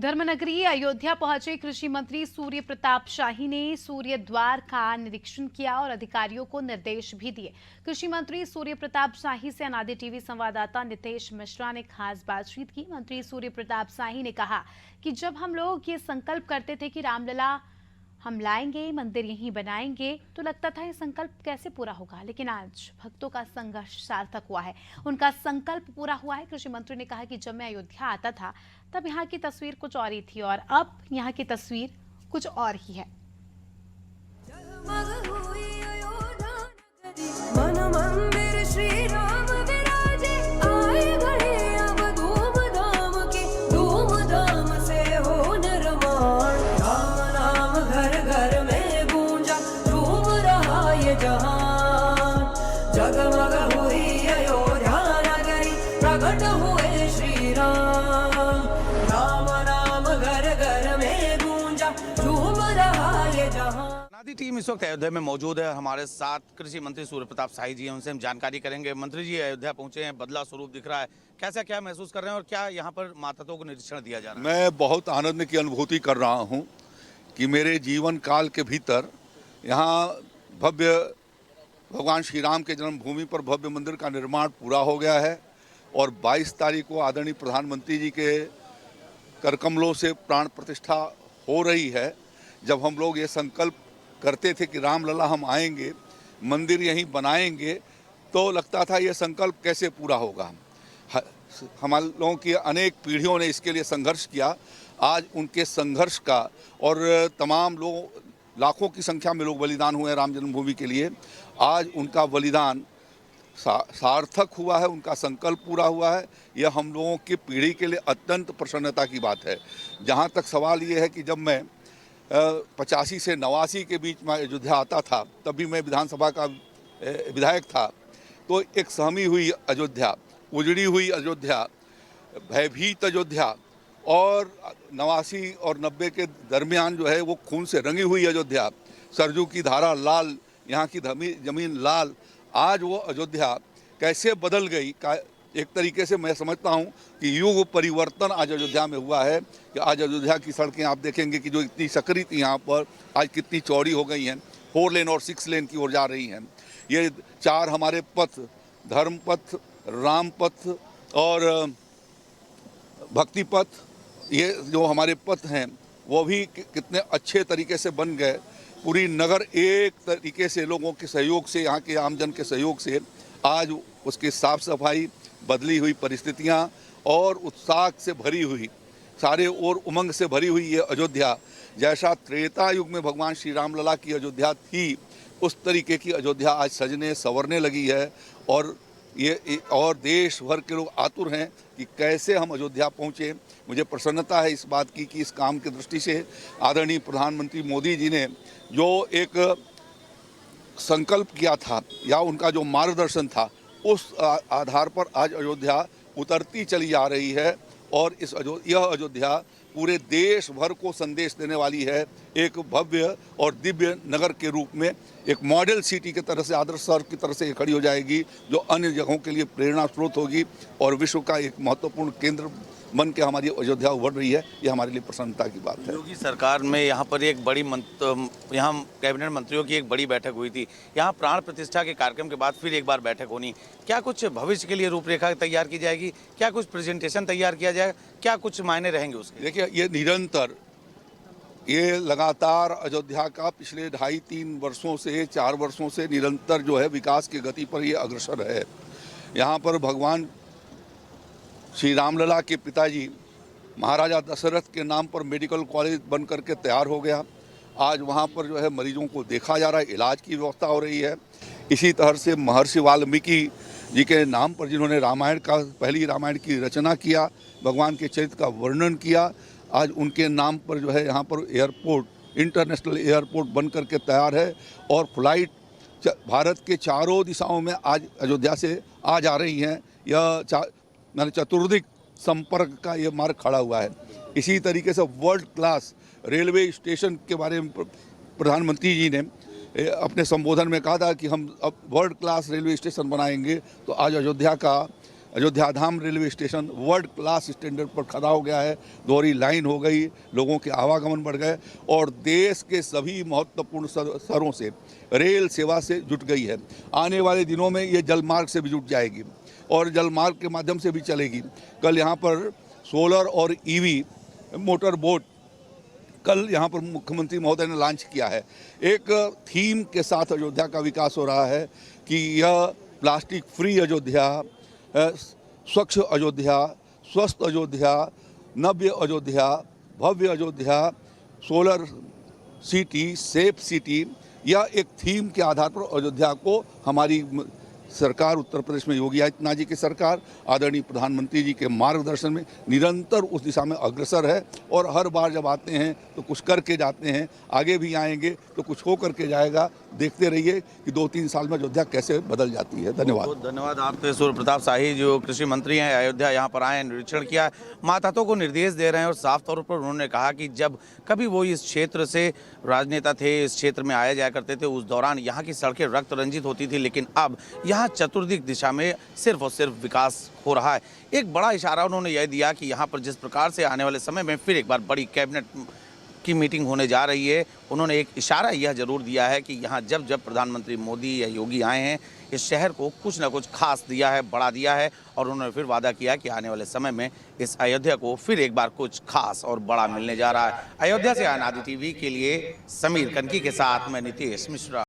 धर्मनगरी अयोध्या पहुंचे कृषि मंत्री सूर्य प्रताप शाही ने सूर्य द्वार का निरीक्षण किया और अधिकारियों को निर्देश भी दिए। कृषि मंत्री सूर्य प्रताप शाही से अनादि टीवी संवाददाता नितेश मिश्रा ने खास बातचीत की। मंत्री सूर्य प्रताप शाही ने कहा कि जब हम लोग ये संकल्प करते थे कि रामलला हम लाएंगे, मंदिर यहीं बनाएंगे, तो लगता था ये संकल्प कैसे पूरा होगा, लेकिन आज भक्तों का संघर्ष सार्थक हुआ है, उनका संकल्प पूरा हुआ है। कृषि मंत्री ने कहा कि जब मैं अयोध्या आता था तब यहाँ की तस्वीर कुछ और ही थी और अब यहाँ की तस्वीर कुछ और ही है। जगमग हुई अयोध्या नगरी, प्रकट हुए श्री राम। राम नाम घर घर में गूंजा, झूम रहा ये जहां। अनादि टीम इस वक्त अयोध्या में मौजूद है। हमारे साथ कृषि मंत्री सूर्य प्रताप शाही जी हैं, उनसे हम जानकारी करेंगे। मंत्री जी अयोध्या पहुंचे हैं, बदला स्वरूप दिख रहा है, कैसा क्या महसूस कर रहे हैं और क्या यहाँ पर मातहतों को निरीक्षण दिया जा रहा है? मैं बहुत आनंद की अनुभूति कर रहा हूँ कि मेरे जीवन काल के भीतर यहाँ भव्य भगवान श्री राम के जन्मभूमि पर भव्य मंदिर का निर्माण पूरा हो गया है और 22 तारीख को आदरणीय प्रधानमंत्री जी के करकमलों से प्राण प्रतिष्ठा हो रही है। जब हम लोग ये संकल्प करते थे कि रामलला हम आएंगे, मंदिर यहीं बनाएंगे, तो लगता था ये संकल्प कैसे पूरा होगा। हम लोगों की अनेक पीढ़ियों ने इसके लिए संघर्ष किया। आज उनके संघर्ष का और तमाम लोग, लाखों की संख्या में लोग बलिदान हुए हैं राम जन्मभूमि के लिए, आज उनका बलिदान सार्थक हुआ है, उनका संकल्प पूरा हुआ है। यह हम लोगों की पीढ़ी के लिए अत्यंत प्रसन्नता की बात है। जहाँ तक सवाल ये है कि जब मैं 85 से 89 के बीच में अयोध्या आता था, तभी मैं विधानसभा का विधायक था, तो एक सहमी हुई अयोध्या, उजड़ी हुई अयोध्या, भयभीत अयोध्या और 89 और 90 के दरमियान जो है वो खून से रंगी हुई अयोध्या, सरजू की धारा लाल, यहाँ की जमीन लाल, आज वो अयोध्या कैसे बदल गई का एक तरीके से मैं समझता हूँ कि युग परिवर्तन आज अयोध्या में हुआ है। कि आज अयोध्या की सड़कें आप देखेंगे कि जो इतनी सकरी थी यहाँ पर, आज कितनी चौड़ी हो गई हैं, 4 लेन और 6 लेन की ओर जा रही हैं। ये 4 हमारे पथ, धर्म पथ, राम पथ और भक्ति पथ, ये जो हमारे पथ हैं वो भी कितने अच्छे तरीके से बन गए। पूरी नगर एक तरीके से लोगों के सहयोग से, यहाँ के आमजन के सहयोग से आज उसकी साफ सफाई, बदली हुई परिस्थितियाँ और उत्साह से भरी हुई, सारे और उमंग से भरी हुई ये अयोध्या, जैसा त्रेता युग में भगवान श्री रामलला की अयोध्या थी, उस तरीके की अयोध्या आज सजने संवरने लगी है। और ये और देश भर के लोग आतुर हैं कि कैसे हम अयोध्या पहुँचे। मुझे प्रसन्नता है इस बात की कि इस काम की दृष्टि से आदरणीय प्रधानमंत्री मोदी जी ने जो एक संकल्प किया था या उनका जो मार्गदर्शन था, उस आधार पर आज अयोध्या उतरती चली जा रही है और यह अयोध्या पूरे देश भर को संदेश देने वाली है। एक भव्य और दिव्य नगर के रूप में, एक मॉडल सिटी की तरह से, आदर्श शहर की तरह से खड़ी हो जाएगी, जो अन्य जगहों के लिए प्रेरणा स्रोत होगी और विश्व का एक महत्वपूर्ण केंद्र बन के हमारी अयोध्या उभर रही है। ये हमारे लिए प्रसन्नता की बात है। योगी सरकार में यहाँ पर एक बड़ी यहाँ कैबिनेट मंत्रियों की एक बड़ी बैठक हुई थी। यहाँ प्राण प्रतिष्ठा के कार्यक्रम के बाद फिर एक बार बैठक होनी, क्या कुछ भविष्य के लिए रूपरेखा तैयार की जाएगी, क्या कुछ प्रेजेंटेशन तैयार किया जाएगा, क्या कुछ मायने रहेंगे उसके? देखिए, ये निरंतर, ये लगातार अयोध्या का पिछले 2.5-3 वर्षों से, 4 वर्षों से निरंतर जो है विकास की गति पर ये अग्रसर है। यहाँ पर भगवान श्री रामलला के पिताजी महाराजा दशरथ के नाम पर मेडिकल कॉलेज बन करके तैयार हो गया। आज वहाँ पर जो है मरीजों को देखा जा रहा है, इलाज की व्यवस्था हो रही है। इसी तरह से महर्षि वाल्मीकि जी के नाम पर, जिन्होंने रामायण का, पहली रामायण की रचना किया, भगवान के चरित्र का वर्णन किया, आज उनके नाम पर जो है यहाँ पर एयरपोर्ट, इंटरनेशनल एयरपोर्ट बन करके तैयार है और फ्लाइट भारत के चारों दिशाओं में आज अयोध्या से आ जा रही हैं। यह चतुर्दिक संपर्क का ये मार्ग खड़ा हुआ है। इसी तरीके से वर्ल्ड क्लास रेलवे स्टेशन के बारे में प्रधानमंत्री जी ने अपने संबोधन में कहा था कि हम अब वर्ल्ड क्लास रेलवे स्टेशन बनाएंगे। तो आज अयोध्या का Ayodhya Dham railway station world class standard पर खड़ा हो गया है, दोहरी लाइन हो गई, लोगों के आवागमन बढ़ गए और देश के सभी महत्वपूर्ण शहरों से रेल सेवा से जुट गई है। आने वाले दिनों में ये जलमार्ग से भी जुट जाएगी और जलमार्ग के माध्यम से भी चलेगी। कल यहाँ पर सोलर और ईवी मोटर बोट कल यहाँ पर मुख्यमंत्री महोदय ने लॉन्च किया है। एक थीम के साथ अयोध्या का विकास हो रहा है कि यह प्लास्टिक फ्री अयोध्या, स्वच्छ अयोध्या, स्वस्थ अयोध्या, नव्य अयोध्या, भव्य Ayodhya, solar city, safe city, यह एक थीम के आधार पर अयोध्या को हमारी सरकार, उत्तर प्रदेश में योगी आदित्यनाथ जी की सरकार, आदरणीय प्रधानमंत्री जी के मार्गदर्शन में निरंतर उस दिशा में अग्रसर है और हर बार जब आते हैं तो कुछ करके जाते हैं, आगे भी आएंगे तो कुछ हो करके जाएगा। देखते रहिए कि 2-3 साल में अयोध्या कैसे बदल जाती है। धन्यवाद। बहुत धन्यवाद। आपके सूर्य प्रताप शाही जो कृषि मंत्री हैं, अयोध्या यहाँ पर आए, निरीक्षण किया, माताओं को निर्देश दे रहे हैं और साफ तौर पर उन्होंने कहा कि जब कभी वो इस क्षेत्र से राजनेता थे, इस क्षेत्र में आया जाया करते थे, उस दौरान यहाँ की सड़कें रक्त रंजित होती थी, लेकिन अब यहाँ चतुर्दिक दिशा में सिर्फ और सिर्फ विकास हो रहा है। एक बड़ा इशारा उन्होंने यह दिया कि यहाँ पर जिस प्रकार से आने वाले समय में फिर एक बार बड़ी कैबिनेट की मीटिंग होने जा रही है, उन्होंने एक इशारा यह जरूर दिया है कि यहाँ जब जब प्रधानमंत्री मोदी या योगी आए हैं, इस शहर को कुछ ना कुछ खास दिया है, बढ़ा दिया है और उन्होंने फिर वादा किया कि आने वाले समय में इस अयोध्या को फिर एक बार कुछ खास और बड़ा मिलने जा रहा है। अयोध्या से आनादि टीवी के लिए समीर कनकी के साथ मैं नीतीश मिश्रा।